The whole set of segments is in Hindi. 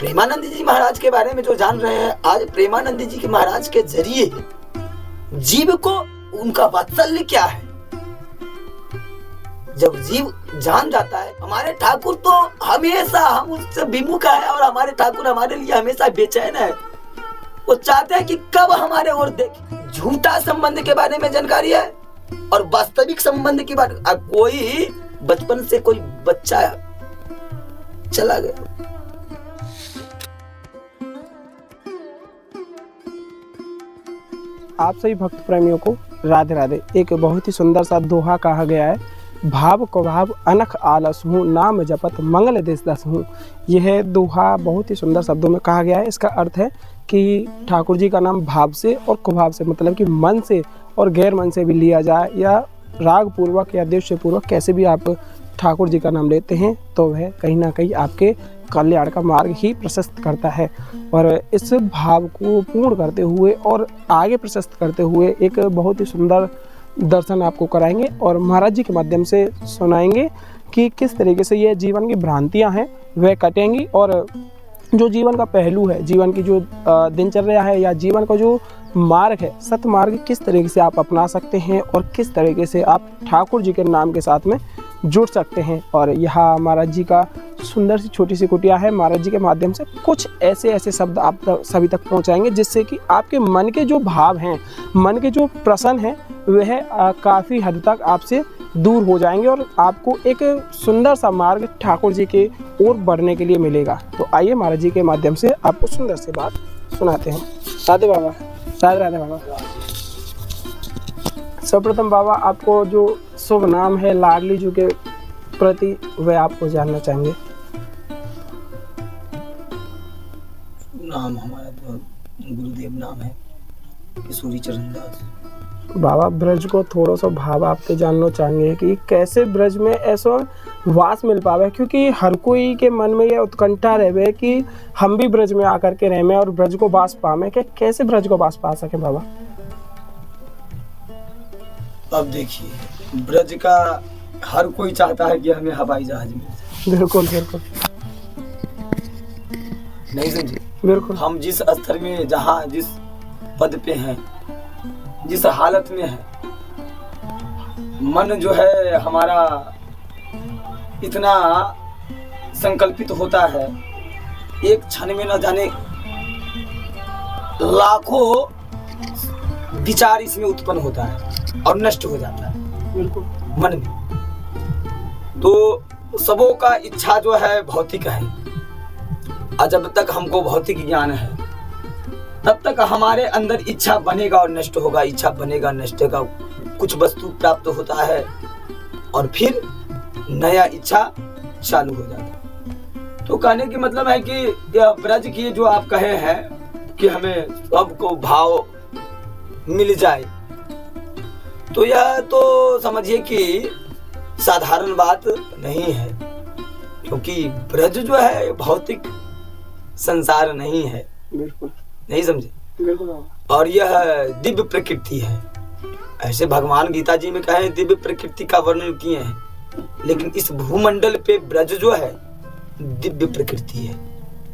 प्रेमानंद जी महाराज के बारे में जो जान रहे हैं, आज प्रेमानंद जी के महाराज के जरिए जीव को उनका वात्सल्य क्या है, जब जीव जान जाता है। हमारे ठाकुर तो हमेशा हम उससे विमुख है और हमारे ठाकुर हमारे लिए हमेशा बेचैन है। वो चाहते हैं कि कब हमारे ओर देखे। झूठा संबंध के बारे में जानकारी है और वास्तविक संबंध की बात। कोई बचपन से कोई बच्चा चला गया, आप सभी भक्त प्रेमियों को राधे राधे। एक बहुत ही सुंदर सा दोहा कहा गया है, भाव को भाव अनख आलस हूँ, नाम जपत मंगल देश दस हूँ। यह दोहा बहुत ही सुंदर शब्दों में कहा गया है। इसका अर्थ है कि ठाकुर जी का नाम भाव से और कुभाव से, मतलब कि मन से और गैर मन से भी लिया जाए, या राग पूर्वक या उद्देश्य पूर्वक कैसे भी आप ठाकुर जी का नाम लेते हैं तो वह कहीं ना कहीं आपके कल्याण का मार्ग ही प्रशस्त करता है। और इस भाव को पूर्ण करते हुए और आगे प्रशस्त करते हुए एक बहुत ही सुंदर दर्शन आपको कराएंगे और महाराज जी के माध्यम से सुनाएंगे कि किस तरीके से ये जीवन की भ्रांतियां हैं वह कटेंगी, और जो जीवन का पहलू है, जीवन की जो दिनचर्या है या जीवन का जो मार्ग है, सतमार्ग, किस तरीके से आप अपना सकते हैं और किस तरीके से आप ठाकुर जी के नाम के साथ में जुड़ सकते हैं। और यहाँ महाराज जी का सुंदर सी छोटी सी कुटिया है। महाराज जी के माध्यम से कुछ ऐसे शब्द आप सभी तक पहुँचाएंगे जिससे कि आपके मन के जो भाव हैं, मन के जो प्रश्न हैं, वह काफ़ी हद तक आपसे दूर हो जाएंगे और आपको एक सुंदर सा मार्ग ठाकुर जी के ओर बढ़ने के लिए मिलेगा। तो आइए महाराज जी के माध्यम से आपको सुंदर सी बात सुनाते हैं। राधे बाबा, राधे राधे बाबा। सर्वप्रथम बाबा, आपको जो शुभ नाम है लाडली जी के प्रति वह आपको जानना चाहेंगे। नाम हमारा तो गुरुदेव नाम है किशोरी चरण दास। बाबा, ब्रज को थोड़ा सा भाव आपके जानना चाहेंगे कि कैसे ब्रज में ऐसा वास मिल पावे, क्योंकि हर कोई के मन में यह उत्कंठा रहे कि हम भी ब्रज में आकर के रहें और ब्रज को वास पावे, कि कैसे ब्रज को वास पा सके बाबा। अब देखिए, ब्रज का हर कोई चाहता है कि हमें हवाई जहाज मिले। बिल्कुल बिल्कुल, नहीं समझे? बिल्कुल। हम जिस स्तर में, जहाँ जिस पद पे हैं, जिस हालत में है, मन जो है हमारा इतना संकल्पित होता है, एक क्षण में न जाने लाखों विचार इसमें उत्पन्न होता है और नष्ट हो जाता है बिल्कुल मन में। तो सबों का इच्छा जो है भौतिक है, और जब तक हमको भौतिक ज्ञान है तब तक हमारे अंदर इच्छा बनेगा और नष्ट होगा, इच्छा बनेगा नष्ट होगा, कुछ वस्तु प्राप्त होता है और फिर नया इच्छा चालू हो जाता है। तो कहने की मतलब है कि यह ब्रज की जो आप कहे हैं कि हमें सबको भाव मिल जाए, तो यह तो समझिए कि साधारण बात नहीं है, क्योंकि ब्रज जो है भौतिक संसार नहीं है। बिल्कुल, नहीं समझे? बिल्कुल। और यह दिव्य प्रकृति है। ऐसे भगवान गीता जी में कहे दिव्य प्रकृति का वर्णन किए हैं, लेकिन इस भूमंडल पे ब्रज जो है दिव्य प्रकृति है।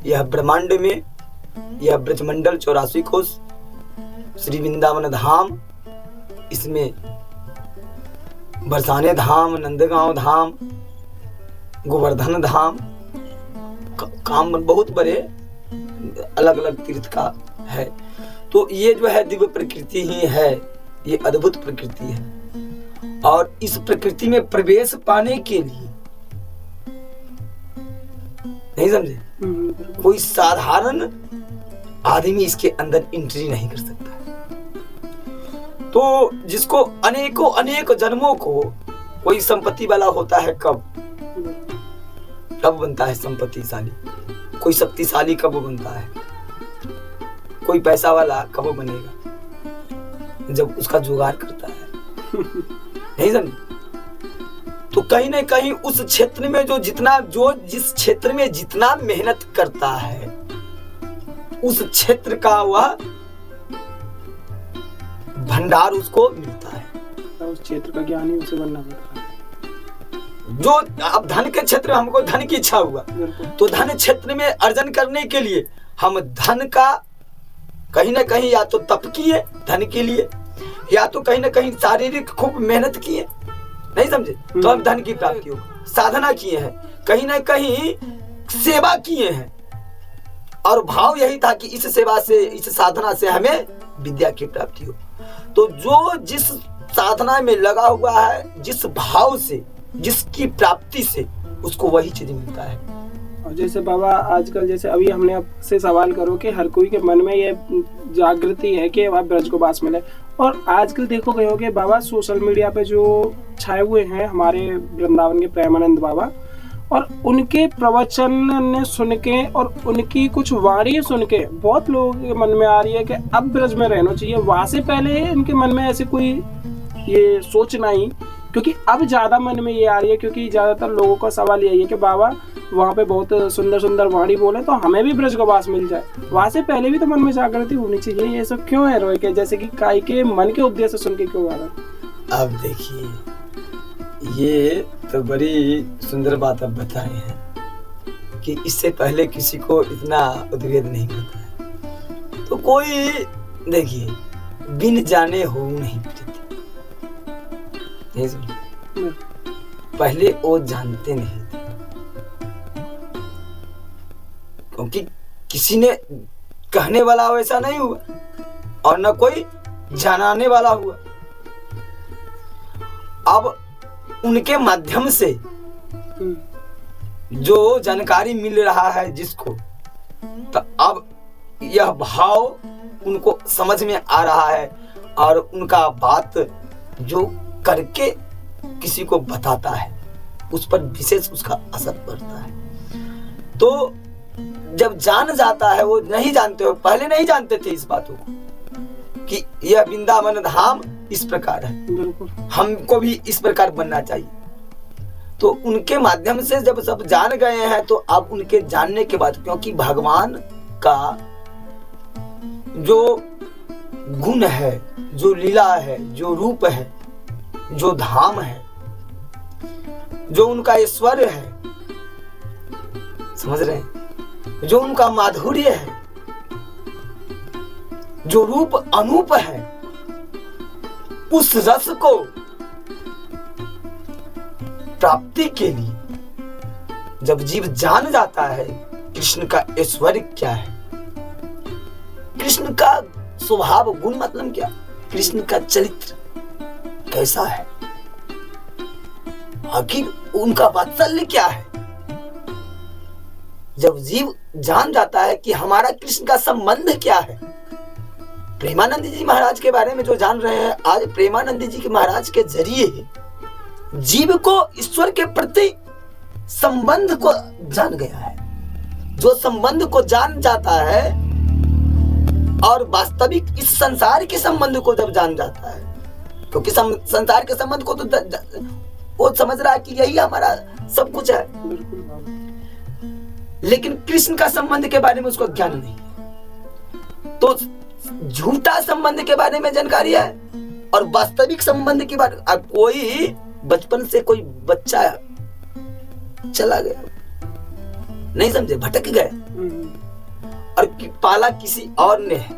यह ब्रह्मांड में यह ब्रजमंडल 84 कोष, श्री वृंदावन धाम, इसमें बरसाने धाम, नंदगांव धाम, गोवर्धन धाम, काम बहुत बड़े अलग अलग तीर्थ का है। तो ये जो है दिव्य प्रकृति ही है, ये अद्भुत प्रकृति है। और इस प्रकृति में प्रवेश पाने के लिए, नहीं समझे, कोई साधारण आदमी इसके अंदर एंट्री नहीं कर सकता है। तो जिसको अनेकों अनेक जन्मों को कोई संपत्ति वाला होता है, कब बनता है संपत्तिशाली, कोई शक्तिशाली कब बनता है, कोई पैसा वाला कब बनेगा, जब उसका जुगाड़ करता है। नहीं समझे? तो कहीं ना कहीं उस क्षेत्र में जिस क्षेत्र में जितना मेहनत करता है, उस क्षेत्र का वह भंडार उसको मिलता है। उस क्षेत्र का ज्ञानी उसे बनना पड़ता है। जो अब धन के क्षेत्र में हमको धन की इच्छा हुआ, तो धन क्षेत्र में अर्जन करने के लिए हम धन का कहीं ना कहीं या तो तप किए धन के लिए, या तो कहीं ना कहीं शारीरिक खूब मेहनत किए, नहीं समझे, तो हम धन की प्राप्ति हो, साधना किए हैं, कहीं ना कहीं सेवा किए हैं, और भाव यही था कि इस सेवा से, इस साधना से हमें विद्या की प्राप्ति हो। तो जो जिस साधना में लगा हुआ है, जिस भाव से, जिसकी प्राप्ति से, उसको वही चीज मिलता है। और जैसे बाबा आजकल, जैसे अभी हमने आपसे सवाल करो कि हर कोई के मन में ये जागृति है कि वह ब्रजगोपास मिले, और आजकल देखो गए होगे बाबा सोशल मीडिया पे जो छाए हुए हैं हमारे वृंदावन के प्रेमानंद बाबा, और उनके प्रवचन ने सुन के और उनकी कुछ वाणी सुन के बहुत लोगों के मन में आ रही है कि अब ब्रज में रहना चाहिए। वहाँ से पहले इनके मन में ऐसे कोई ये सोच नहीं, क्योंकि अब ज़्यादा मन में ये आ रही है, क्योंकि ज़्यादातर लोगों का सवाल यही है कि बाबा वहाँ पे बहुत सुंदर सुंदर वाणी बोले तो हमें भी ब्रजगोपास मिल जाए। वहाँ से पहले भी तो मन में जागृति होनी चाहिए। ये सब क्यों है रोए के, जैसे कि काई के मन के उद्देश्य सुन के क्यों आ रहा है? अब देखिए, ये तो बड़ी सुंदर बात आप बताए हैं कि इससे पहले किसी को इतना उद्वेग नहीं होता है। तो कोई देखिए, बिन जाने हो नहीं पीते, पहले वो जानते नहीं थे, क्योंकि किसी ने कहने वाला वैसा नहीं हुआ और न कोई जनाने वाला हुआ। अब उनके माध्यम से जो जानकारी मिल रहा है जिसको, तो अब यह भाव उनको समझ में आ रहा है, और उनका बात जो करके किसी को बताता है उस पर विशेष उसका असर पड़ता है। तो जब जान जाता है, वो नहीं जानते हो, पहले नहीं जानते थे इस बातों को कि यह वृंदावन धाम इस प्रकार है, हमको भी इस प्रकार बनना चाहिए। तो उनके माध्यम से जब सब जान गए हैं, तो अब उनके जानने के बाद, क्योंकि भगवान का जो गुण है, जो लीला है, जो रूप है, जो धाम है, जो उनका ऐश्वर्य है, समझ रहे हैं, जो उनका माधुर्य है, जो रूप अनूप है, उस रस को प्राप्ति के लिए जब जीव जान जाता है कृष्ण का ऐश्वर्य क्या है, कृष्ण का स्वभाव गुण मतलब क्या, कृष्ण का चरित्र कैसा है, आखिर उनका वात्सल्य क्या है, जब जीव जान जाता है कि हमारा कृष्ण का संबंध क्या है। प्रेमानंद जी महाराज के बारे में जो जान रहे हैं आज, प्रेमानंद जी के महाराज के जरिए जीव को ईश्वर के प्रति संबंध को जान गया है। जो संबंध को जान जाता है और वास्तविक इस संसार के संबंध को जब जान जाता है, क्योंकि संसार के संबंध को तो वो समझ रहा है कि यही हमारा सब कुछ है, लेकिन कृष्ण का संबंध के बारे में उसको ज्ञान नहीं है। तो झूठा संबंध के बारे में जानकारी है और वास्तविक संबंध की बात। अब कोई बचपन से कोई बच्चा चला गया, नहीं समझे, भटक गए और पाला किसी और ने है,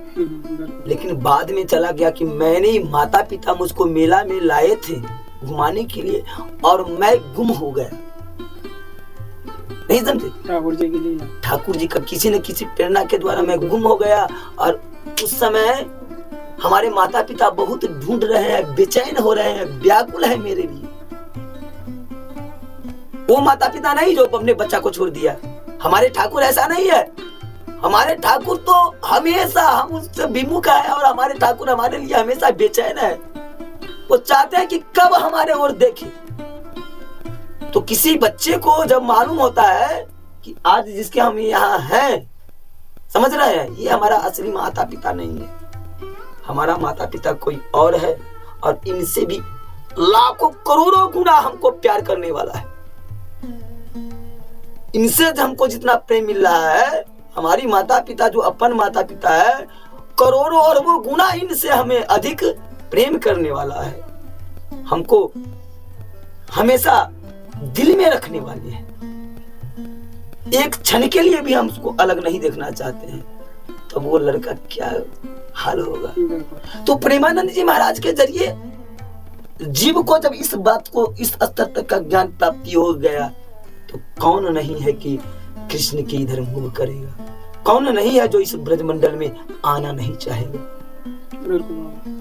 लेकिन बाद में चला गया कि मैंने माता पिता मुझको मेला में लाए थे घुमाने के लिए और मैं गुम हो गया, नहीं समझे, ठाकुर जी का किसी न किसी प्रेरणा के द्वारा मैं गुम हो गया। और उस समय हमारे माता पिता बहुत ढूंढ रहे हैं, बेचैन हो रहे हैं, व्याकुल है मेरे लिए। वो माता पिता नहीं जो अपने बच्चा को छोड़ दिया। हमारे ठाकुर ऐसा नहीं है। हमारे ठाकुर तो हमेशा हम उससे विमुख है और हमारे ठाकुर हमारे लिए हमेशा बेचैन है। वो चाहते हैं कि कब हमारे ओर देखे। तो किसी बच्चे को जब मालूम होता है कि आज जिसके हम यहाँ हैं, समझ रहे हैं, ये हमारा असली माता पिता नहीं है, हमारा माता पिता कोई और है और इनसे भी लाखों करोड़ों गुना हमको प्यार करने वाला है। इनसे हमको जितना प्रेम मिल रहा है, हमारी माता पिता जो अपन माता पिता है, करोड़ों और वो गुना इनसे हमें अधिक प्रेम करने वाला है। हमको हमेशा दिल में रखने वाले हैं, एक क्षण के लिए भी हम उसको अलग नहीं देखना चाहते हैं, तो वो लड़का क्या हाल होगा। तो प्रेमानंद जी महाराज के जरिए जीव को जब इस बात को, इस स्तर तक का ज्ञान प्राप्ति हो गया, तो कौन नहीं है कि कृष्ण के इधर मुंह करेगा, कौन नहीं है जो इस ब्रजमंडल में आना नहीं चाहेगा। बिल्कुल।